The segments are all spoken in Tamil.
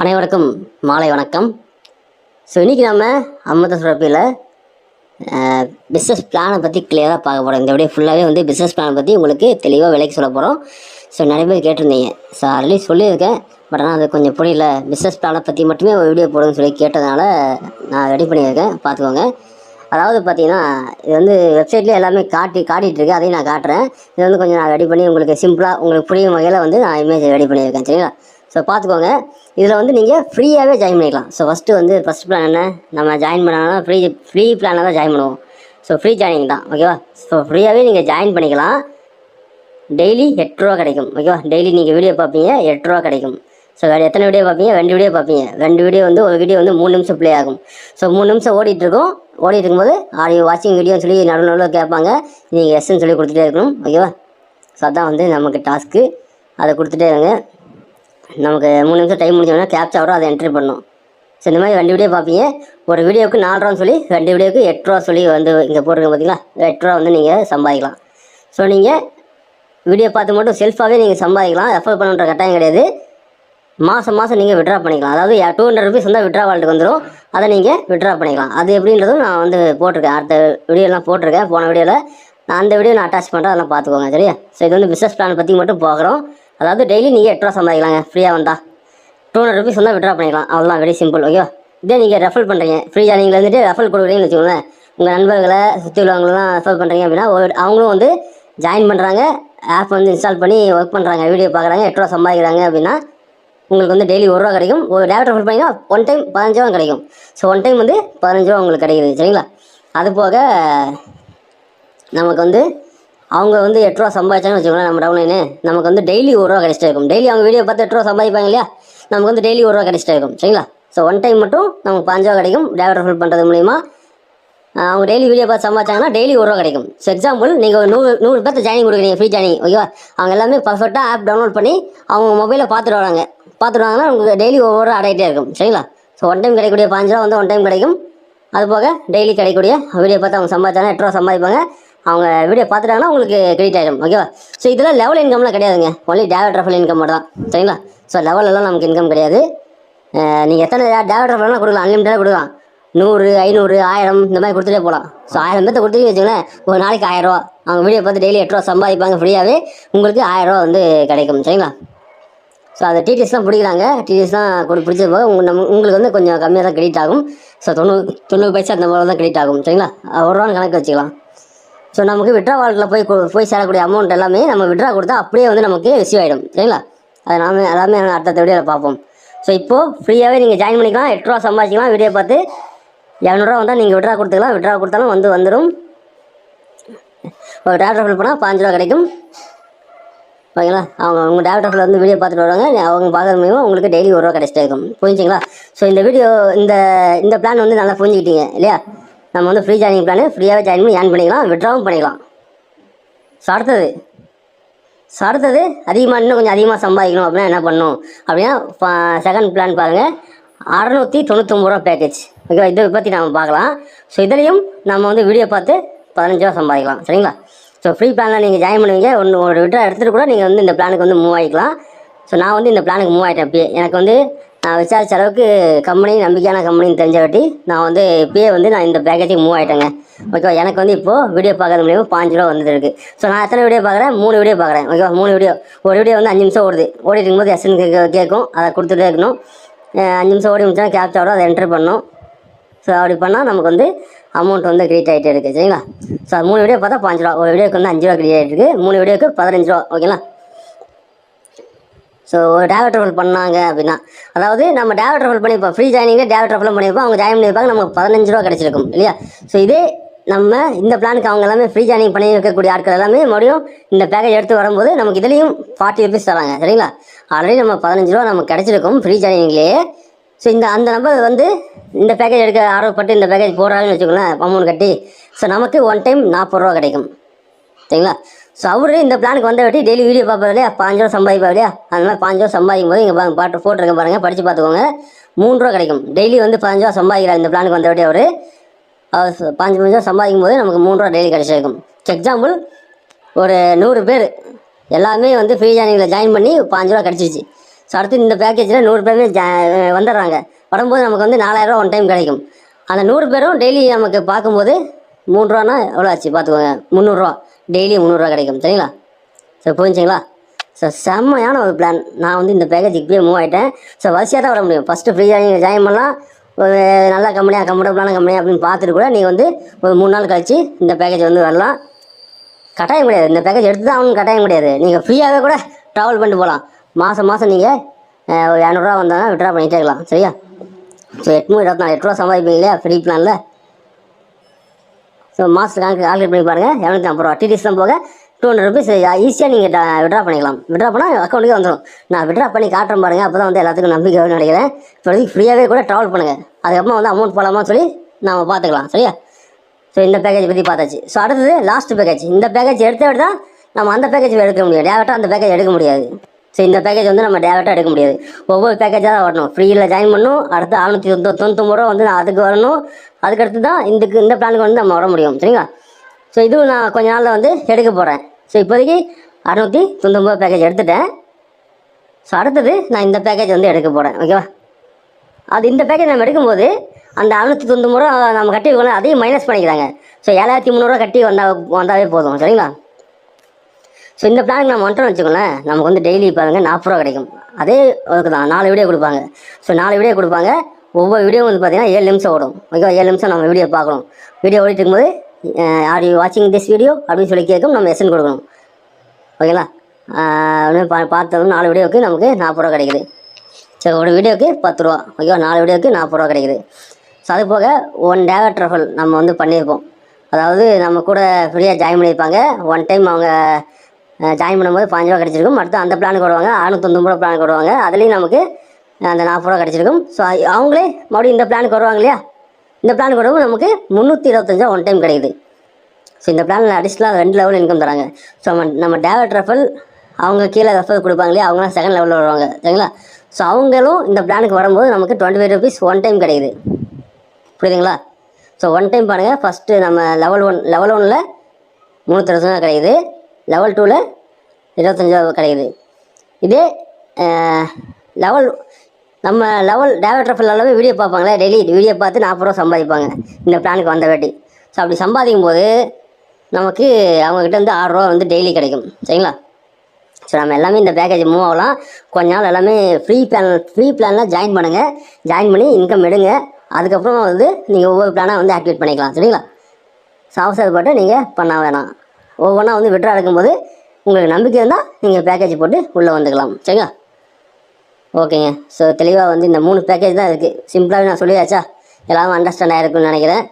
அனைவருக்கும் மாலை வணக்கம். ஸோ இன்றைக்கி நம்ம அமிர்த சுரப்பியில் பிஸ்னஸ் பிளானை பற்றி கிளியராக பார்க்க போகிறோம். இந்த வீடியோ ஃபுல்லாகவே வந்து பிஸ்னஸ் பிளானை பற்றி உங்களுக்கு தெளிவாக விலைக்கு சொல்ல போகிறோம். ஸோ நிறைய பேர் கேட்டிருந்தீங்க. ஸோ ஆல்ரெடி சொல்லியிருக்கேன், பட் ஆனால் அது கொஞ்சம் புரியல. பிஸ்னஸ் பிளானை பற்றி மட்டுமே ஒரு வீடியோ போடுன்னு சொல்லி கேட்டதுனால நான் ரெடி பண்ணியிருக்கேன், பார்த்துக்கோங்க. அதாவது பார்த்தீங்கன்னா, இது வந்து வெப்சைட்லேயே எல்லாமே காட்டிகிட்ருக்கு, அதையும் நான் காட்டுறேன். இது வந்து கொஞ்சம் நான் ரெடி பண்ணி உங்களுக்கு சிம்பிளாக உங்களுக்கு புரியும் வகையில் வந்து நான் இமேஜ் ரெடி பண்ணியிருக்கேன், சரிங்களா? ஸோ பார்த்துக்கோங்க. இதில் வந்து நீங்கள் ஃப்ரீயாகவே ஜாயின் பண்ணிக்கலாம். ஸோ ஃபஸ்ட் பிளான் என்ன, நம்ம ஜாயின் பண்ணாங்கன்னா ஃப்ரீ பிளானில் தான் ஜாயின் பண்ணுவோம். ஸோ ஃப்ரீ ஜாயினிங் தான், ஓகேவா? ஸோ ஃப்ரீயாகவே நீங்கள் ஜாயின் பண்ணிக்கலாம். டெய்லி 8 ரூபா கிடைக்கும், ஓகேவா? டெய்லி நீங்கள் வீடியோ பார்ப்பீங்க, 8 ரூபா கிடைக்கும். ஸோ வேறு எத்தனை வீடியோ பார்ப்பீங்க? 2 வீடியோ பார்ப்பீங்க. 2 வீடியோ வந்து ஒரு வீடியோ வந்து 3 நிமிஷம் ப்ளே ஆகும். ஸோ 3 நிமிஷம் ஓடிட்டு இருக்கும்போது ஆடியோ வாட்சிங் வீடியோன்னு சொல்லி நடுவில் கேட்பாங்க. நீங்கள் எஸ்ன்னு சொல்லி கொடுத்துட்டே இருக்கணும், ஓகேவா? ஸோ அதான் வந்து நமக்கு டாஸ்க்கு. அதை கொடுத்துட்டே இருங்க. நமக்கு 3 நிமிஷம் டைம் முடிஞ்சோன்னா கேப்சா வரும், அதை என்ட்ரி பண்ணணும். ஸோ இந்த மாதிரி 2 வீடியோ பார்ப்பீங்க. ஒரு வீடியோவுக்கு 4 ரூபான்னு சொல்லி 2 வீடியோவுக்கு 8 ரூபா சொல்லி வந்து இங்கே போட்டிருக்கேன், பார்த்தீங்களா? 8 ரூபா வந்து நீங்கள் சம்பாதிக்கலாம். ஸோ நீங்கள் வீடியோ பார்த்து மட்டும் செல்ஃபாகவே நீங்கள் சம்பாதிக்கலாம். ரெஃபர் பண்ணுற கட்டாயம் கிடையாது. மாதம் நீங்கள் விட்ரா பண்ணிக்கலாம். அதாவது 200 ருபீஸ் வந்து விட்ரா வாலெட்டுக்கு வந்துடும். அதை நீங்கள் விட்ரா பண்ணிக்கலாம். அது எப்படின்றதும் நான் வந்து போட்டிருக்கேன், அடுத்த வீடியோலாம் போட்டிருக்கேன். போன வீடியோவில் நான் அந்த வீடியோ நான் அட்டாச் பண்ணுறேன், அதெல்லாம் பார்த்துக்கோங்க, சரியா? ஸோ இது வந்து பிஸ்னஸ் பிளான் பற்றி மட்டும் பார்க்குறோம். அதாவது டெய்லி நீங்கள் 8 ரூபா சம்பாதிக்கலாங்க. ஃப்ரீயாக வந்தால் 200 ருபீஸ் வந்தால் விட்ரா பண்ணிக்கலாம். அவ்வளோதான், வெரி சிம்பிள், ஓகேவா? இதே நீங்கள் ரெஃபர் பண்ணுறீங்க, ஃப்ரீ ஜாயினிங்கில் இருந்துட்டு ரெஃபர் கொடுக்குறீங்கன்னு வச்சுக்கோங்களேன். உங்கள் நண்பர்களை சுற்றி உள்ளவங்களெலாம் ரெஃபர் பண்ணுறீங்க அப்படின்னா அவங்களும் வந்து ஜாயின் பண்ணுறாங்க, ஆப் வந்து இன்ஸ்டால் பண்ணி ஒர்க் பண்ணுறாங்க, வீடியோ பார்க்குறாங்க, 8 ரூபா சம்பாதிக்கிறாங்க அப்படின்னா உங்களுக்கு வந்து டெய்லி 1 ரூபா கிடைக்கும். ஒரு டேரக்ட் ரெஃபர் பண்ணிங்கன்னா ஒன் டைம் 15 ரூபா கிடைக்கும். ஸோ ஒன் டைம் வந்து 15 ரூபா உங்களுக்கு கிடைக்குது, சரிங்களா? அது போக நமக்கு வந்து அவங்க வந்து 8 ரூபா சம்பாதிச்சாங்கன்னு வச்சுக்கோங்களேன், நம்ம டவுன்லைனு நமக்கு வந்து டெய்லி 1 ரூபா கிடைச்சிட்டே இருக்கும். டெய்லி அவங்க வீடியோ பார்த்து 8 ரூபா சம்பாதிப்பாங்க இல்லையா? நமக்கு வந்து டெய்லி 1 ரூபா கிடைச்சிட்டே இருக்கும், சரிங்களா? ஸோ ஒன் டைம் மட்டும் நமக்கு 15 ரூபா கிடைக்கும். டேரக்ட் ரெஃபர் பண்ணுறது மூலிமா அவங்க டெய்லி வீடியோ பார்த்து சம்பாதிச்சாங்கன்னா டெய்லி 1 ரூபா கிடைக்கும். ஸோ எக்ஸாம்பிள், நீங்கள் ஒரு 100 பேர்த்து ஜாயினிங் கொடுக்குறீங்க, ஃப்ரீ ஜாயினிங், ஓகேவா? அவங்க எல்லாமே பர்ஃபெக்டாக ஆப் டவுன்லோட் பண்ணி அவங்க மொபைலில் பார்த்துட்டு உங்களுக்கு டெய்லி 1 ரூபா ஆகிட்டே இருக்கும், சரிங்களா? ஸோ ஒன் டைம் கிடைக்கக்கூடிய 15 ரூபா வந்து ஒன் டைம் கிடைக்கும். அது போக டெய்லி கிடைக்கக்கூடிய வீடியோ பார்த்து அவங்க சம்பாதிச்சாங்கன்னா 8 ரூபா சம்பாதிப்பாங்க. அவங்க வீடியோ பார்த்துட்டாங்கன்னா உங்களுக்கு கிரெடிட் ஆகிடும், ஓகேவா? ஸோ இதெல்லாம் லெவல் இன்கம்லாம் கிடையாதுங்க, ஒன்லி டேரக்ட் ரெஃபர் இன்கம் மட்டும் தான், சரிங்களா? ஸோ லெவலெல்லாம் நமக்கு இன்கம் கிடையாது. நீங்கள் எத்தனை டேரக்ட் ரெஃபர்லாம் கொடுக்கலாம், அன்லிமிட்டடாக கொடுக்கலாம். 100, 500, 1000 இந்த மாதிரி கொடுத்துட்டே போகலாம். ஸோ 1000 பேர்த்த கொடுத்துட்டீங்கன்னு வச்சுக்கோங்களேன், ஒரு நாளைக்கு 1000 ரூபா. அவங்க வீடியோ பார்த்து டெய்லி 8 ரூபா சம்பாதிப்பாங்க ஃப்ரீயாகவே. உங்களுக்கு 1000 ரூபா வந்து கிடைக்கும், சரிங்களா? ஸோ அந்த டிடிஎஸ்லாம் பிடிக்கிறாங்க. டிடிஎஸ்லாம் பிடிச்சது போக உங்களுக்கு வந்து கொஞ்சம் கம்மியாக தான் கிரெடிட் ஆகும். ஸோ 90 பைசா அந்த மாதிரி தான் கிரெடிட் ஆகும், சரிங்களா? 1 ரூபான்னு கணக்கு வச்சுக்கலாம். ஸோ நமக்கு விட்ரா வாலெட்டில் போய் சேரக்கூடிய அமௌண்ட் எல்லாமே நம்ம விட்ரா கொடுத்தா அப்படியே வந்து நமக்கு ரிசீவ் ஆகிடும், சரிங்களா? அது எல்லாமே அடுத்த வீடியோவில் பார்ப்போம். ஸோ இப்போது ஃப்ரீயாகவே நீங்கள் ஜாயின் பண்ணிக்கலாம், 8 ரூபா சம்பாதிக்கலாம். வீடியோ பார்த்து 200 ரூபா வந்தால் நீங்கள் விட்ரா கொடுத்துக்கலாம். விட்ரா கொடுத்தாலும் வந்துடும். ஒரு டேரக்ட் ரெஃபர் பண்ணால் 15 ரூபா கிடைக்கும், ஓகேங்களா? அவங்க டேரக்ட் ரெஃபரில் வந்து வீடியோ பார்த்துட்டு வருவாங்க. அவங்க பார்க்குறது மூலமாக உங்களுக்கு டெய்லி 1 ரூபா கிடைச்சிட்டே இருக்கும், புரிஞ்சுங்களா? ஸோ இந்த பிளான் வந்து நல்லா புரிஞ்சுக்கிட்டீங்க இல்லையா? நம்ம வந்து ஃப்ரீ ஜாயினிங் பிளான், ஃப்ரீயாகவே ஜாயின் பண்ணி ஏர்ன் பண்ணிக்கலாம், விட்ராவும் பண்ணிக்கலாம். ஸோ அடுத்தது இன்னும் கொஞ்சம் அதிகமாக சம்பாதிக்கணும் அப்படின்னா என்ன பண்ணணும் அப்படின்னா, செகண்ட் பிளான் பாருங்கள், 699 ரூபா பேக்கேஜ், ஓகேவா? இதை பற்றி நம்ம பார்க்கலாம். ஸோ இதுலேயும் நம்ம வந்து வீடியோ பார்த்து 15 ரூபா சம்பாதிக்கலாம், சரிங்களா? ஸோ ஃப்ரீ பிளானில் நீங்கள் ஜாயின் பண்ணுவீங்க, ஒரு விட்ரா எடுத்துகிட்டு கூட நீங்கள் வந்து இந்த பிளானுக்கு வந்து மூவ் ஆகிக்கலாம். ஸோ நான் வந்து இந்த பிளானுக்கு மூவ் ஆகிட்டேன். இப்போயே எனக்கு வந்து நான் விசாரிச்ச அளவுக்கு நம்பிக்கையான கம்பெனின்னு தெரிஞ்சவாட்டி நான் வந்து இப்போயே வந்து நான் இந்த பேக்கேஜுக்கு மூவ் ஆகிட்டேங்க, ஓகேவா? எனக்கு வந்து இப்போது வீடியோ பார்க்கறது மூலியமாக 15 ரூபா வந்துருக்கு. ஸோ நான் எத்தனை வீடியோ பார்க்குறேன்? 3 வீடியோ பார்க்குறேன், ஓகேவா? 3 வீடியோ, ஒரு வீடியோ வந்து 5 நிமிஷம் ஓடிட்டு இருக்கும்போது எஸ்என் கேட்கும், அதை கொடுத்துட்டே இருக்கணும். 5 நிமிஷம் ஓடி முடிச்சா கேப்சா வரும், அதை என்ட்ரு பண்ணணும். ஸோ அப்படி பண்ணால் நமக்கு வந்து அமௌண்ட் வந்து கிரெடிட் ஆகிட்டே இருக்குது, சரிங்களா? ஸோ 3 வீடியோ பார்த்தா 15 ரூபா, ஒரு வீடியோக்கு வந்து 5 ரூபா கிரெடிட் ஆகிட்டு இருக்குது, 3 வீடியோக்கு 15 ரூபா, ஓகேங்களா? ஸோ ஒரு டேரக்ட் ரெஃபர் பண்ணாங்க அப்படின்னா, அதாவது நம்ம டேரக்ட் ரெஃபர் பண்ணியிருப்போம், ஃப்ரீ ஜாயினிங்கில் டேரக்ட் ரெஃபர் பண்ணியிருப்போம், அவங்க ஜாயின் பண்ணியிருப்பாங்க, நமக்கு 15 ரூபா கிடச்சிருக்கும் இல்லையா? ஸோ இதே நம்ம இந்த பிளானுக்கு அவங்க எல்லாமே ஃப்ரீ ஜாயினிங் பண்ணி இருக்கக்கூடிய ஆட்கள் எல்லாமே மறுபடியும் இந்த பேக்கேஜ் எடுத்து வரும்போது நமக்கு இதுலேயும் 40 ருபீஸ் தராங்க, சரிங்களா? ஆல்ரெடி நம்ம 15 ரூபா நமக்கு கிடச்சிருக்கும் ஃப்ரீ ஜாயினிங்லேயே. ஸோ அந்த நம்பர் வந்து இந்த பேக்கேஜ் எடுக்க ஆர்வப்பட்டு இந்த பேக்கேஜ் போடுறாங்கன்னு வச்சுக்கோங்களேன், அமௌண்ட் கட்டி. ஸோ நமக்கு ஒன் டைம் 40 ரூபா கிடைக்கும், சரிங்களா? ஸோ அவரு இந்த பிளானுக்கு வந்த வாட்டி டெய்லி வீடியோ பார்ப்பாரு இல்லையா, 15 ரூபா சம்பாதிப்பார் இல்லையா? அந்த மாதிரி 15 ரூபா சம்பாதிக்கும் போது இங்கே பாட்டு போட்டிருக்கேன் பாருங்கள், படித்து பார்த்துக்கோங்க. 3 ரூபா கிடைக்கும். டெய்லி வந்து 15 ரூபா சம்பாதிக்கிறார் இந்த பிளானுக்கு வந்த வாட்டி. அவர் 15 ரூபா சம்பாதிக்கும் போது நமக்கு 3 ரூபா டெய்லி கிடைச்சிருக்கும். எக்ஸாம்பிள், ஒரு 100 பேர் எல்லாமே வந்து ஃப்ரீ ஜாயினிங்கில் ஜாயின் பண்ணி 15 ரூபா கிடச்சிருச்சு. ஸோ அடுத்து இந்த பேக்கேஜில் 100 பேருமே வந்துடுறாங்க. வரும்போது நமக்கு வந்து 4000 ஒன் டைம் கிடைக்கும். அந்த 100 பேரும் டெய்லி நமக்கு பார்க்கும்போது 3 ரூபானா எவ்வளோ ஆச்சு பார்த்துக்கோங்க, 300 டெய்லி 300 கிடைக்கும். சரிங்களா? ஸோ புரிஞ்சுங்களா? ஸோ செம்மையான ஒரு பிளான். நான் வந்து இந்த பேக்கேஜ் இப்போயே மூவ் ஆகிட்டேன். ஸோ வரிசையாக தான் வர முடியும். ஃபஸ்ட்டு ஃப்ரீயாக நீங்கள் ஜாயின் பண்ணலாம். ஒரு நல்ல கம்பெனியாக கம்ஃபர்டபுளான கம்பெனி அப்படின்னு பார்த்துட்டு கூட நீங்கள் வந்து ஒரு 3 நாள் கழிச்சு இந்த பேக்கேஜ் வந்து வரலாம். கட்டாயம் கிடையாது, இந்த பேக்கேஜ் எடுத்து தான் ஆகணும்னு கட்டாயம் கிடையாது. நீங்கள் ஃப்ரீயாகவே கூட ட்ராவல் பண்ணிட்டு போகலாம். மாதம் நீங்கள் ஒரு 200 வந்தாங்கன்னா விட்ரா பண்ணிகிட்டே இருக்கலாம். சரியா? ஸோ 8 சம்பாதிப்பீங்க இல்லையா ஃப்ரீ பிளானில்? ஸோ மாதத்துக்கு கால்குலேட் பண்ணி பாருங்கள். 250 டிடிஎஸ்லாம் போக 200 ருபீஸ் ஈஸியாக நீங்கள் விட்ரா பண்ணிக்கலாம். விட்ரா பண்ணால் அக்கௌண்ட்டுக்கே வந்துடும். நான் விட்ரா பண்ணி காட்டுறேன் பாருங்கள். அப்போ தான் வந்து எல்லாத்துக்கும் நம்பிக்கை நினைக்கிறேன். இப்போதைக்கு ஃப்ரீயாகவே கூட ட்ராவல் பண்ணுங்கள். அதுக்கப்புறமா வந்து அமௌண்ட் போடலாமா சொல்லி நம்ம பார்த்துக்கலாம். சரியா? ஸோ இந்த பேக்கேஜ் பற்றி பார்த்தாச்சு. ஸோ அடுத்தது லாஸ்ட் பேக்கேஜ். இந்த பேக்கேஜ் எடுத்து தான் நம்ம அந்த பேக்கேஜ் எடுக்க முடியும். டேரெக்டாக அந்த பேக்கேஜ் எடுக்க முடியாது. ஸோ இந்த பேக்கேஜ் வந்து நம்ம டேரெக்டாக எடுக்க முடியாது. ஒவ்வொரு பேக்கேஜாக தான் வரணும். ஃப்ரீயில் ஜாயின் பண்ணணும். அடுத்து 699 வந்து அதுக்கு வரணும். அதுக்கடுத்து தான் இந்த பிளானுக்கு வந்து நம்ம வர முடியும். சரிங்களா? ஸோ இதுவும் நான் கொஞ்ச நாளில் வந்து எடுக்க போகிறேன். ஸோ இப்போதைக்கு 699 பேக்கேஜ் எடுத்துட்டேன். ஸோ அடுத்தது நான் இந்த பேக்கேஜ் வந்து எடுக்க போகிறேன். ஓகேவா? இந்த பேக்கேஜ் நம்ம எடுக்கும்போது அந்த 699 நம்ம கட்டி வைக்கணும். அதையும் மைனஸ் பண்ணிக்கிறாங்க. ஸோ 7300 கட்டி வந்தாவே போதும். சரிங்களா? ஸோ இந்த பிளானுக்கு நம்ம வந்துட்டோம்னு வச்சுக்கோங்களேன், நமக்கு வந்து டெய்லி பாருங்கள் 40 கிடைக்கும். அதே அதுக்கு தான் 4 வீடியோ கொடுப்பாங்க. ஸோ 4 வீடியோ கொடுப்பாங்க. ஒவ்வொரு வீடியோ வந்து பார்த்தீங்கன்னா 7 நிமிஷம் ஓடும். ஓகேவா? 7 நிமிஷம் நம்ம வீடியோ பார்க்கணும். வீடியோ ஓடிட்டு இருக்கும்போது ஆர் யூ வாட்சிங் திஸ் வீடியோ அப்படின்னு சொல்லி கேட்கும். நம்ம எஸ்என் கொடுக்கணும். ஓகேங்களா? பார்த்தோம் 4 வீடியோவுக்கு நமக்கு 40 ரூபா கிடைக்குது. சரி, ஒரு வீடியோவுக்கு 10 ரூபா. ஓகேவா? 4 வீடியோவுக்கு 40 ரூபா கிடைக்குது. ஸோ அது போக 1 டேவா ட்ரஃபல் நம்ம வந்து பண்ணியிருப்போம். அதாவது நம்ம கூட ஃப்ரீயாக ஜாயின் பண்ணியிருப்பாங்க. ஒன் டைம் அவங்க ஜாயின் பண்ணும்போது 15 ரூபா கிடச்சிருக்கும். அடுத்து அந்த பிளானுக்கு வருவாங்க, 699 பிளானுக்கு வருவாங்க. அதுலேயும் நமக்கு அந்த 40 ரூபா கிடச்சிருக்கும். ஸோ அவங்களே மறுபடியும் இந்த பிளானுக்கு வருவாங்க இல்லையா? இந்த பிளானுக்கு வரும்போது நமக்கு 325 ஒன் டைம் கிடைக்குது. ஸோ இந்த பிளானில் அடிஷ்னலாக 2 லெவல் இன்கம் தராங்க. ஸோ நம்ம டேவட் ரெஃபல் அவங்க கீழே ரெஃபர் கொடுப்பாங்க இல்லையா? அவங்களாம் செகண்ட் லெவலில் வருவாங்க. சரிங்களா? ஸோ அவங்களும் இந்த பிளானுக்கு வரும்போது நமக்கு 25 ருபீஸ் ஒன் டைம் கிடைக்குது. புரியுதுங்களா? ஸோ ஒன் டைம் பாருங்கள். ஃபஸ்ட்டு நம்ம லெவல் 1ல் 325 கிடைக்குது. லெவல் 2ல் 25 கிடைக்குது. இதே நம்ம லெவல் டேவட் ரெஃபல் அளவு வீடியோ பார்ப்பாங்களே, டெய்லி வீடியோ பார்த்து 40 ரூபா சம்பாதிப்பாங்க இந்த பிளானுக்கு வந்த வேட்டி. ஸோ அப்படி சம்பாதிக்கும் போது நமக்கு அவங்கக்கிட்ட வந்து 6 ரூபா வந்து டெய்லி கிடைக்கும். சரிங்களா? ஸோ நம்ம எல்லாமே இந்த பேக்கேஜ் மூவ் ஆகலாம். கொஞ்ச நாள் எல்லாமே ஃப்ரீ பிளானில் ஜாயின் பண்ணுங்கள். ஜாயின் பண்ணி இன்கம் எடுங்க. அதுக்கப்புறம் வந்து நீங்கள் ஒவ்வொரு பிளானாக வந்து ஆக்டிவேட் பண்ணிக்கலாம். சரிங்களா? ஸோ அவசரப்பட்டு நீங்கள் பண்ண வேணாம். ஒவ்வொன்றா வந்து விட்ரா எடுக்கும்போது உங்களுக்கு நம்பிக்கை இருந்தால் நீங்கள் பேக்கேஜ் போட்டு உள்ளே வந்துக்கலாம். சரிங்களா? ஓகேங்க. ஸோ தெளிவாக வந்து இந்த 3 பேக்கேஜ் தான் இருக்குது. சிம்பிளாகவே நான் சொல்லியாச்சா? எல்லாமே அண்டர்ஸ்டாண்ட் ஆகிருக்குன்னு நினைக்கிறேன்.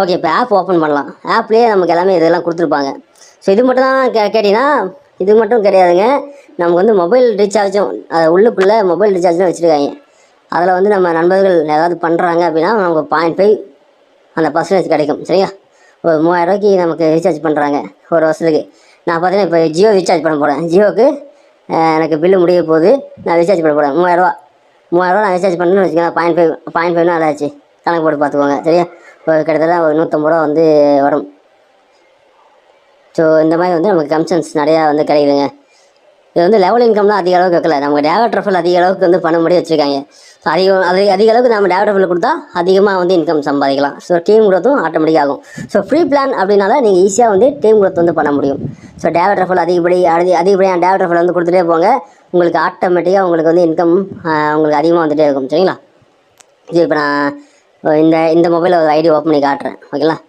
ஓகே, இப்போ ஆப் ஓப்பன் பண்ணலாம். ஆப்லேயே நமக்கு எல்லாமே இதெல்லாம் கொடுத்துருப்பாங்க. ஸோ இது மட்டும் தான் கேட்டிங்கன்னா இது மட்டும் கிடையாதுங்க. நமக்கு வந்து மொபைல் ரீசார்ஜும் உள்ளுக்குள்ளே மொபைல் ரீசார்ஜ் தான் வச்சுருக்காங்க. அதில் வந்து நம்ம நண்பர்கள் ஏதாவது பண்ணுறாங்க அப்படின்னா நமக்கு 0.5 அந்த பர்சன்டேஜ் கிடைக்கும். சரியா? ஒரு 3000 ரூபாய்க்கு நமக்கு ரீசார்ஜ் பண்ணுறாங்க ஒரு வருஷத்துக்கு. நான் பார்த்தீங்கன்னா இப்போ ஜியோ ரீசார்ஜ் பண்ண போகிறேன். ஜியோவுக்கு எனக்கு பில்லு முடிய போகுது. நான் ரீசார்ஜ் பண்ண போகிறேன் 3000 நான் ரீசார்ஜ் பண்ணணும்னு வச்சுக்கோங்க. 0.5 அதாச்சு. கணக்கு போட்டு பார்த்துக்கோங்க. சரியா? ஒரு கிட்டத்தட்ட ஒரு 150 ரூபா வந்து வரும். ஸோ இந்த மாதிரி வந்து நமக்கு கமிஷன்ஸ் நிறையா வந்து கிடைக்குதுங்க. இது வந்து லெவல் இன்கம்லாம் அதிக அளவுக்கு வைக்கல. நமக்கு டேவட் ரெஃபல் அதிக அளவுக்கு வந்து பண்ண முடிய வச்சுருக்காங்க. ஸோ அதிக அளவுக்கு நம்ம டேவட் ரெஃபல் கொடுத்தா அதிகமாக வந்து இன்கம் சம்பாதிக்கலாம். ஸோ டீம் குரோத்தும் ஆட்டோமேட்டிக் ஆகும். ஸோ ஃப்ரீ பிளான் அப்படின்னால நீங்கள் ஈஸியாக வந்து டீம் குரோத் வந்து பண்ண முடியும். ஸோ டேவட் ரெஃபல் அதிகப்படியாக டேவட் ரெஃபல் வந்து கொடுத்துட்டே போங்க. உங்களுக்கு ஆட்டோமேட்டிக்காக உங்களுக்கு வந்து இன்கம் உங்களுக்கு அதிகமாக வந்துகிட்டே இருக்கும். சரிங்களா? இது இப்போ நான் இந்த மொபைலில் ஒரு ஐடி ஓப்பன் பண்ணி காட்டுறேன். ஓகேங்களா?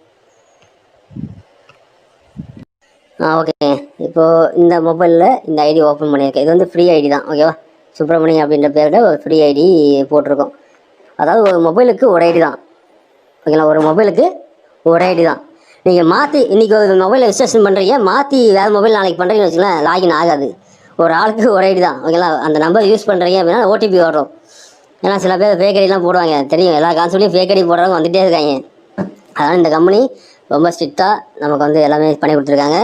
ஓகே. இப்போது இந்த மொபைலில் இந்த ஐடி ஓப்பன் பண்ணியிருக்கேன். இது வந்து ஃப்ரீ ஐடி தான். ஓகேவா? சுப்பிரமணியம் அப்படின்ற பேரில் ஒரு ஃப்ரீ ஐடி போட்டிருக்கோம். அதாவது ஒரு மொபைலுக்கு ஒரு ஐடி தான். ஓகேங்களா? ஒரு மொபைலுக்கு ஒரு ஐடி தான். நீங்கள் மாற்றி இன்றைக்கி ஒரு மொபைலில் ரிஜிஸ்ட்ரேஷன் பண்ணுறீங்க, மாற்றி வேறு மொபைல் நாளைக்கு பண்ணுறீங்கன்னு வச்சுக்கலாம், லாகின் ஆகாது. ஒரு ஆளுக்கு ஒரு ஐடி தான். ஓகேங்களா? அந்த நம்பர் யூஸ் பண்ணுறீங்க அப்படின்னா ஓடிபி வரும். ஏன்னா சில பேர் ஃபேக் ஐடிலாம் போடுவாங்க. தெரியும், எல்லா கான்செப்ட்லையும் ஃபேக் ஐடி போடுறவங்க வந்துகிட்டே இருக்காங்க. அதனால் இந்த கம்பெனி ரொம்ப ஸ்ட்ரிக்டாக நமக்கு வந்து எல்லாமே பண்ணி கொடுத்துருக்காங்க.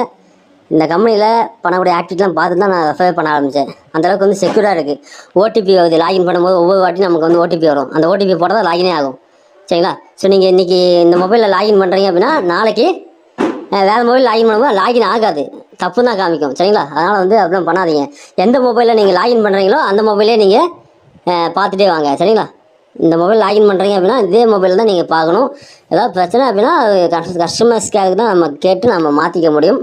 இந்த கம்பெனியில் பண்ணக்கூடிய ஆக்டிவிட்டிலாம் பார்த்து தான் நான் ரெஃபர் பண்ண ஆரம்பித்தேன். அந்தளவுக்கு வந்து செக்யூராக இருக்குது. ஓடிபி வருது லாகின் பண்ணும்போது ஒவ்வொரு வாட்டியும் நமக்கு வந்து ஓடிபி வரும். அந்த ஓடிபி போட்டால் தான் லாகினே ஆகும். சரிங்களா? ஸோ நீங்கள் இன்றைக்கி இந்த மொபைலில் லாகின் பண்ணுறீங்க அப்படின்னா நாளைக்கு வேறு மொபைல் லாகின் பண்ணும்போது லாகின் ஆகாது. தப்பு தான் காமிக்கும் சரிங்களா. அதனால் வந்து அப்படிலாம் பண்ணாதீங்க. எந்த மொபைலில் நீங்கள் லாகின் பண்ணுறீங்களோ அந்த மொபைலே நீங்கள் பார்த்துட்டே வாங்க சரிங்களா. இந்த மொபைல் லாகின் பண்ணுறீங்க அப்படின்னா இதே மொபைல் தான் நீங்கள் பார்க்கணும். ஏதாவது பிரச்சனை அப்படின்னா கஸ்டமர்ஸ்க்காக தான் நம்ம கேட்டு நம்ம மாற்றிக்க முடியும்.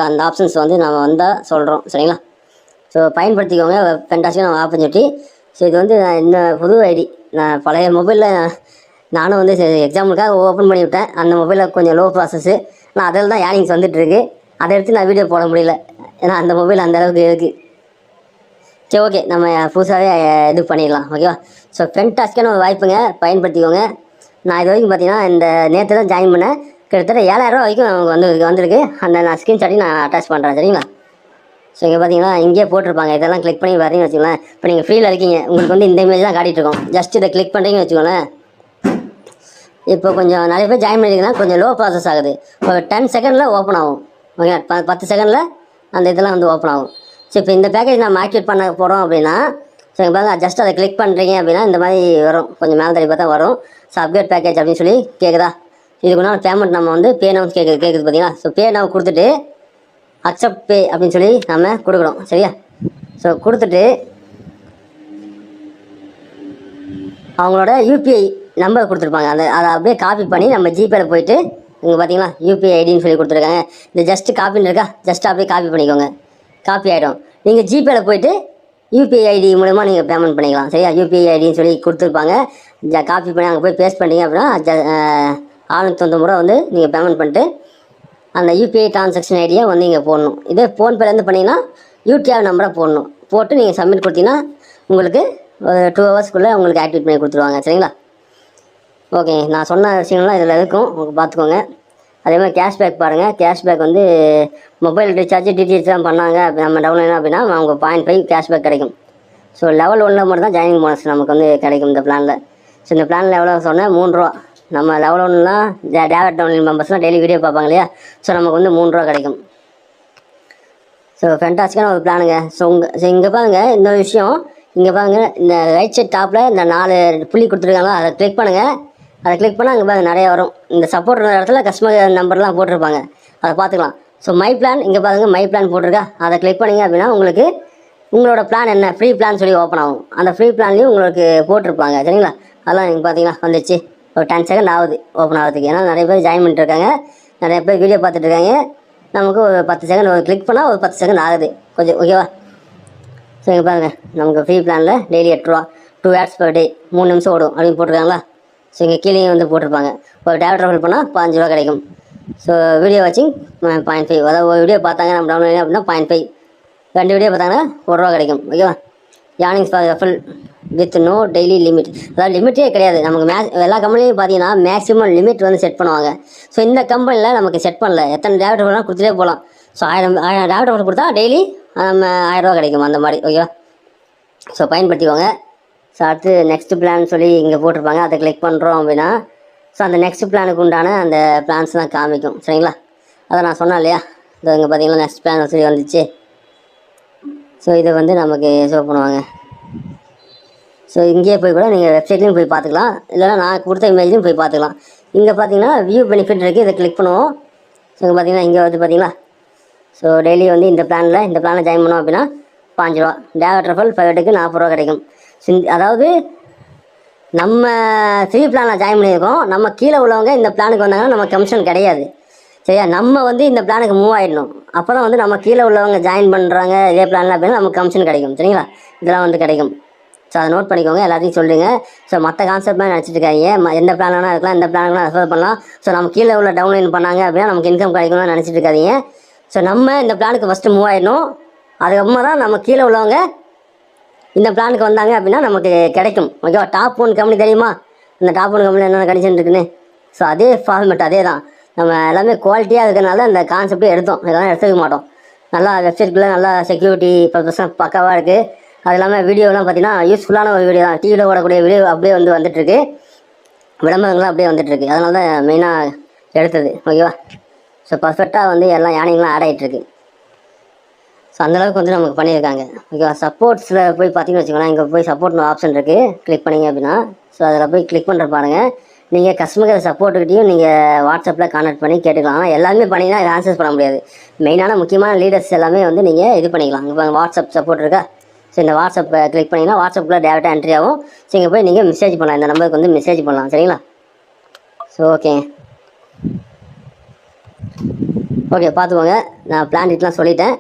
அந்த ஆப்ஷன்ஸ் வந்து நம்ம வந்தால் சொல்கிறோம் சரிங்களா. ஸோ பயன்படுத்திக்கோங்க ஃபென்டாஸ்டிக்கான ஆப்பர்ச்சுனிட்டி. ஸோ இது வந்து இந்த புது ஐடி நான் பழைய மொபைலில் நானும் வந்து எக்ஸாம்பிளுக்காக ஓப்பன் பண்ணி விட்டேன். அந்த மொபைலில் கொஞ்சம் லோ ப்ராசஸ்ஸு, நான் அதில் தான் ஏர்னிங்ஸ் வந்துட்டுருக்கு. அதை எடுத்து நான் வீடியோ போட முடியல, ஏன்னா அந்த மொபைல் அந்தளவுக்கு இருக்குது. சரி ஓகே, நம்ம புதுசாகவே இது பண்ணிடலாம் ஓகேவா. ஸோ ஃபென்டாஸ்டிக்கான ஒரு வாய்ப்புங்க, பயன்படுத்திக்கோங்க. நான் இது வரைக்கும் பார்த்தீங்கன்னா இந்த நேற்று தான் ஜாயின் பண்ணேன். கிட்டத்தட்ட 7000 வரைக்கும் நமக்கு வந்திருக்கு. அந்த நான் ஸ்க்ரீன்ஷாட்டையும் நான் அட்டாச் பண்ணுறேன் சரிங்களா. ஸோ இங்கே பார்த்தீங்கன்னா இங்கேயே போட்டிருப்பாங்க, இதெல்லாம் கிளிக் பண்ணி வரீங்கன்னு வச்சுக்கோங்களேன். இப்போ நீங்கள் ஃப்ரீயில் இருக்கீங்க, உங்களுக்கு வந்து இந்த இமேஜ் தான் காட்டிகிட்டு இருக்கோம். ஜஸ்ட் இதை கிளிக் பண்ணுறீங்கன்னு வச்சுக்கோங்களேன். இப்போ கொஞ்சம் நிறைய பேர் ஜாயின் பண்ணியிருக்கீங்கன்னா கொஞ்சம் லோ ப்ராசஸ் ஆகுது. ஒரு 10 செகண்டில் ஓப்பன் ஆகும் ஓகே, 10 செகண்டில் அந்த இதெல்லாம் வந்து ஓப்பன் ஆகும். ஸோ இப்போ இந்த பேக்கேஜ் நம்ம ஆக்டிவேட் பண்ண போகிறோம் அப்படின்னா, ஸோ இங்கே பாருங்க, ஜஸ்ட் அதை கிளிக் பண்ணுறீங்க அப்படின்னா இந்த மாதிரி வரும், கொஞ்சம் மேலே தள்ளி பார்த்தா வரும். ஸோ அப்டேட் பேக்கேஜ் அப்படின்னு சொல்லி கேட்குதா. இதுக்கு முன்னாடி பேமெண்ட் நம்ம வந்து பே நவ் கேட்குது பார்த்தீங்களா. ஸோ பே நவ் கொடுத்துட்டு அக்செப்ட் பே அப்படின்னு சொல்லி நம்ம கொடுக்குறோம் சரியா. ஸோ கொடுத்துட்டு அவங்களோட யூபிஐ நம்பர் கொடுத்துருப்பாங்க, அதை அப்படியே காப்பி பண்ணி நம்ம ஜிபேயில் போயிட்டு இங்கே பார்த்தீங்களா யூபிஐ ஐடின்னு சொல்லி கொடுத்துருக்காங்க. இந்த ஜஸ்ட்டு காப்பின்னு இருக்கா, ஜஸ்ட் அப்படியே காப்பி பண்ணிக்கோங்க, காப்பி ஆகிடும். நீங்கள் ஜிபேயில் போயிட்டு யூபிஐ ஐடி மூலமாக நீங்கள் பேமெண்ட் பண்ணிக்கலாம் சரியா. யூபிஐ ஐடின்னு சொல்லி கொடுத்துருப்பாங்க, காப்பி பண்ணி அங்கே போய் பேஸ்ட் பண்ணிங்க அப்படின்னா 690 முறை வந்து நீங்கள் பேமெண்ட் பண்ணிட்டு அந்த யூபிஐ ட்ரான்சாக்ஷன் ஐடியை வந்து இங்கே போடணும். இதே ஃபோன்பேலேருந்து பண்ணிங்கன்னா யூடிஆர் நம்பரை போடணும். போட்டு நீங்கள் சப்மிட் கொடுத்தீங்கன்னா உங்களுக்கு ஒரு 2 ஹவர்ஸ்க்குள்ளே உங்களுக்கு ஆக்டிவேட் பண்ணி கொடுத்துருவாங்க சரிங்களா. ஓகே, நான் சொன்ன விஷயங்கள்லாம் இதில் இருக்கும், உங்களுக்கு பார்த்துக்கோங்க. அதே மாதிரி கேஷ்பேக் பாருங்கள். கேஷ்பேக் வந்து மொபைல் ரீசார்ஜ் டிடிஹெச்லாம் பண்ணாங்க நம்ம டவுன்லைன் அப்படின்னா அவங்க 0.5 கேஷ்பேக் கிடைக்கும். ஸோ லெவல் 1 மட்டும் தான் ஜாயினிங் போனஸ் நமக்கு வந்து கிடைக்கும் இந்த பிளானில். ஸோ இந்த பிளானில் எவ்வளோ சொன்னேன், 3 ரூபா. நம்ம லெவல் 1லாம் டேரக்ட் டவுன்லைன் மெம்பர்ஸ்லாம் டெய்லி வீடியோ பார்ப்பாங்க இல்லையா. ஸோ நமக்கு வந்து 3 ரூபா கிடைக்கும். ஸோ ஃபென்டாஸ்டிக்கான ஒரு பிளானுங்க. ஸோ இங்கே பாருங்கள், இந்த விஷயம் இங்கே பாருங்கள், இந்த ரைட் சைட் டாப்பில் இந்த 4 புள்ளி கொடுத்துருக்காங்களா, அதை கிளிக் பண்ணுங்கள். அதை கிளிக் பண்ணால் அங்கே பாருங்கள் நிறைய வரும். இந்த சப்போர்ட் இடத்துல கஸ்டமர் நம்பர்லாம் போட்டிருப்பாங்க, அதை பார்த்துக்கலாம். ஸோ மை பிளான் இங்கே பாருங்கள், மை பிளான் போட்டிருக்கா, அதை கிளிக் பண்ணிங்க அப்படின்னா உங்களுக்கு உங்களோட பிளான் என்ன ஃப்ரீ பிளான் சொல்லி ஓப்பன் ஆகும். அந்த ஃப்ரீ பிளான்லேயும் உங்களுக்கு போட்டிருப்பாங்க சரிங்களா. அதெல்லாம் நீங்கள் பார்த்தீங்கன்னா வந்துச்சு, ஒரு 10 செகண்ட் ஆகுது ஓப்பன் ஆகிறதுக்கு. ஏன்னா நிறைய பேர் ஜாயின் பண்ணிட்டுருக்காங்க, நிறைய பேர் வீடியோ பார்த்துட்ருக்காங்க. நமக்கு ஒரு 10 செகண்ட் ஒரு கிளிக் பண்ணால் ஒரு 10 செகண்ட் ஆகுது கொஞ்சம் ஓகேவா. ஸோ இங்கே பாருங்கள், நமக்கு ஃப்ரீ பிளானில் டெய்லி 8 ரூபா, 2 ads per day, 3 நிமிஷம் ஓடும் அப்படின்னு போட்டிருக்காங்களா. ஸோ இங்கே கீழே வந்து போட்டிருப்பாங்க, ஒரு டேரக்ட் ரெஃபர் பண்ணால் 15 ரூபா கிடைக்கும். ஸோ வீடியோ வாட்சிங் 0.5, அதாவது ஒரு வீடியோ பார்த்தாங்க நம்ம டவுன்லோட் அப்படின்னா 0.5, 2 வீடியோ பார்த்தாங்கன்னா 1 ரூபா கிடைக்கும் ஓகேவா. Earnings for refer with no daily limit, அதாவது லிமிட்டே கிடையாது நமக்கு. எல்லா கம்பெனிலையும் பார்த்தீங்கன்னா மேக்ஸிமம் லிமிட் வந்து செட் பண்ணுவாங்க. ஸோ இந்த கம்பெனியில் நமக்கு செட் பண்ணல, எத்தனை டேரக்ட் ரெஃபர்லாம் கொடுத்துட்டே போகலாம். ஸோ 1000 டேரக்ட் ரெஃபர் கொடுத்தா டெய்லி நம்ம 1000 ரூபா கிடைக்கும் அந்த மாதிரி ஓகேவா. ஸோ பயன்படுத்திக்கோங்க. ஸோ அடுத்து நெக்ஸ்ட் பிளான் சொல்லி இங்கே போட்டிருப்பாங்க, அதை கிளிக் பண்ணுறோம் அப்படின்னா ஸோ அந்த நெக்ஸ்ட் பிளானுக்கு உண்டான அந்த பிளான்ஸ்லாம் காமிக்கும் சரிங்களா. அதை நான் சொன்னேன் இல்லையா, இதோ இங்கே பார்த்தீங்கன்னா நெக்ஸ்ட் பிளான் சொல்லி வந்துச்சு. ஸோ இதை வந்து நமக்கு ஷோ பண்ணுவாங்க. ஸோ இங்கேயே போய் கூட நீங்கள் வெப்சைட்லேயும் போய் பார்த்துக்கலாம், இல்லைனா நான் கொடுத்த இமேஜ்லையும் போய் பார்த்துக்கலாம். இங்கே பார்த்தீங்கன்னா வியூ பெனிஃபிட் இருக்குது, இதை கிளிக் பண்ணுவோம். ஸோ இங்கே பார்த்தீங்கன்னா இங்கே வந்து பார்த்தீங்களா. ஸோ டெய்லி வந்து இந்த பிளானில் ஜாயின் பண்ணோம் அப்படின்னா 5 ரூபா, டேரக்ட் ரெஃபர் ஃபைவட்டுக்கு 40 ரூபா கிடைக்கும். அதாவது நம்ம ஃப்ரீ பிளானில் ஜாயின் பண்ணியிருக்கோம், நம்ம கீழே உள்ளவங்க இந்த பிளானுக்கு வந்தாங்கன்னா நம்ம கமிஷன் கிடையாது சரியா. நம்ம வந்து இந்த பிளானுக்கு மூவ் ஆகிடணும், அப்போ தான் வந்து நம்ம கீழே உள்ளவங்க ஜாயின் பண்ணுறாங்க இதே பிளானில் அப்படின்னா நமக்கு கமிஷன் கிடைக்கும் சரிங்களா. இதெல்லாம் வந்து கிடைக்கும். ஸோ அதை நோட் பண்ணிக்கோங்க, எல்லாத்தையும் சொல்லுங்க. ஸோ மற்ற கான்செப்ட் மாதிரி நினச்சிட்டு இருக்காங்க, எந்த பிளான் வேணால் இருக்கலாம், எந்த பிளான் வேணால் ரெஃபர் பண்ணலாம். ஸோ நம்ம கீழே உள்ள டவுன்லைன் பண்ணாங்க அப்படின்னா நமக்கு இன்கம் கிடைக்கணும்னு நினச்சிட்டு இருக்காதீங்க. ஸோ நம்ம இந்த பிளானுக்கு ஃபஸ்ட்டு மூவ் ஆகிடணும், அதுக்கப்புறமா தான் நம்ம கீழே உள்ளவங்க இந்த பிளானுக்கு வந்தாங்க அப்படின்னா நமக்கு கிடைக்கும் ஓகேவா. டாப் 1 கம்பெனி தெரியுமா, இந்த டாப் 1 கம்பெனி என்னென்ன கண்டிஷன் இருக்குன்னு. ஸோ அதே ஃபார்மேட் அதே தான், நம்ம எல்லாமே குவாலிட்டியாக இருக்கிறனால இந்த கான்செப்டே எடுத்தோம், இதெல்லாம் எடுத்துக்க மாட்டோம். நல்லா வெப்சைட்டுக்குள்ளே நல்லா செக்யூரிட்டி பர்பஸ்லாம் பக்காவாக இருக்குது. அது இல்லாமல் வீடியோலாம் பார்த்தீங்கன்னா யூஸ்ஃபுல்லான ஒரு வீடியோ தான், டிவியில் ஓடக்கூடிய வீடியோ அப்படியே வந்து வந்துட்டுருக்கு, விளம்பரங்கள்லாம் அப்படியே வந்துட்டுருக்கு. அதனால தான் மெயினாக எடுத்தது ஓகேவா. ஸோ பர்ஃபெக்டாக வந்து எல்லாம் யானைங்களாம் ஆட் ஆகிட்டுருக்கு. ஸோ அந்தளவுக்கு வந்து நமக்கு பண்ணியிருக்காங்க ஓகேவா. சப்போர்ட்ஸில் போய் பார்த்தீங்கன்னு வச்சுக்கோங்களேன், இங்கே போய் சப்போர்ட்னு ஆப்ஷன் இருக்குது, கிளிக் பண்ணிங்க அப்படின்னா. ஸோ அதில் போய் கிளிக் பண்ணுற பாருங்கள், நீங்கள் கஸ்டமர் சப்போர்ட்டுக்கிட்டையும் நீங்கள் வாட்ஸ்அப்பில் கான்டாக்ட் பண்ணி கேட்டுக்கலாம். ஆனால் எல்லாமே பண்ணிங்கன்னா இதை ஆன்சர்ஸ் பண்ண முடியாது. மெயினான முக்கியமான லீடர்ஸ் எல்லாமே வந்து நீங்கள் இது பண்ணிக்கலாம். இப்போ வாட்ஸ்அப் சப்போர்ட் இருக்கா, ஸோ இந்த வாட்ஸ்அப்பை கிளிக் பண்ணிங்கன்னா வாட்ஸ்அப்பில் டேரெக்டாக என்ட்ரி ஆகும். ஸோ இங்கே போய் நீங்கள் மெசேஜ் பண்ணலாம், இந்த நம்பருக்கு வந்து மெசேஜ் பண்ணலாம். சரிங்களா? ஸோ ஓகேங்க, ஓகே பார்த்துக்கோங்க. நான் பிளான் டீட்டெயிலாம் சொல்லிட்டேன்.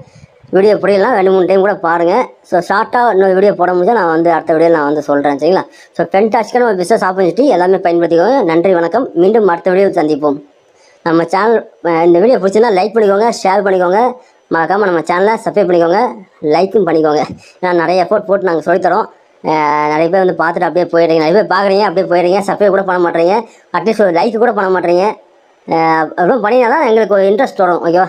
வீடியோ புரியலாம் 2-3 டைம் கூட பாருங்கள். ஸோ ஷார்ட்டாக இன்னொரு வீடியோ போட முடிஞ்சால் நான் வந்து அடுத்த வீடியோவில் நான் வந்து சொல்கிறேன். சரிங்களா? ஸோ ஃபென்டாஸ்டிக்கான ஒரு பிஸ்னஸ் ஆப்பர்ச்சுனிட்டி எல்லாமே பயன்படுத்திக்கோங்க. நன்றி, வணக்கம். மீண்டும் அடுத்த வீடியோவில் சந்திப்போம். நம்ம சேனல் இந்த வீடியோ பிடிச்சிருந்தா லைக் பண்ணிக்கோங்க, ஷேர் பண்ணிக்கோங்க, மறக்காமல் நம்ம சேனலை சப்ஸ்கிரைப் பண்ணிக்கோங்க, லைக்கும் பண்ணிக்கோங்க. ஏன்னா நிறைய எஃபோர்ட் போட்டு நாங்கள் சொல்லித்தரோம். நிறைய பேர் வந்து பார்த்துட்டு அப்படியே போயிடுறீங்க, நிறைய பேர் பார்க்குறீங்க அப்படியே போயிடுறீங்க, சப்ஸ்கிரைப் கூட பண்ண மாட்டேறீங்க, அட்லீஸ்ட் ஒரு லைக் கூட பண்ண மாட்டேறீங்க. அதுவும் பண்ணினா தான் எங்களுக்கு ஒரு இன்ட்ரெஸ்ட் வரும். ஓகேவா?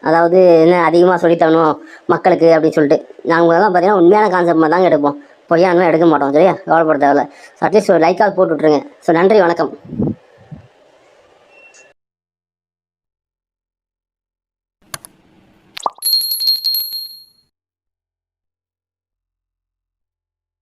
அதாவது என்ன அதிகமாக சொல்லித்தரணும் மக்களுக்கு அப்படின்னு சொல்லிட்டு நாங்கள் தான் பார்த்தீங்கன்னா உண்மையான கான்செப்ட் தாங்க எடுப்போம், பொய்யானமே எடுக்க மாட்டோம். சரியா? கவலைப்பட தேவையில்ல. ஸோ அட்லீஸ்ட் ஒரு லைக்காக போட்டு விட்ருங்க. ஸோ நன்றி, வணக்கம்.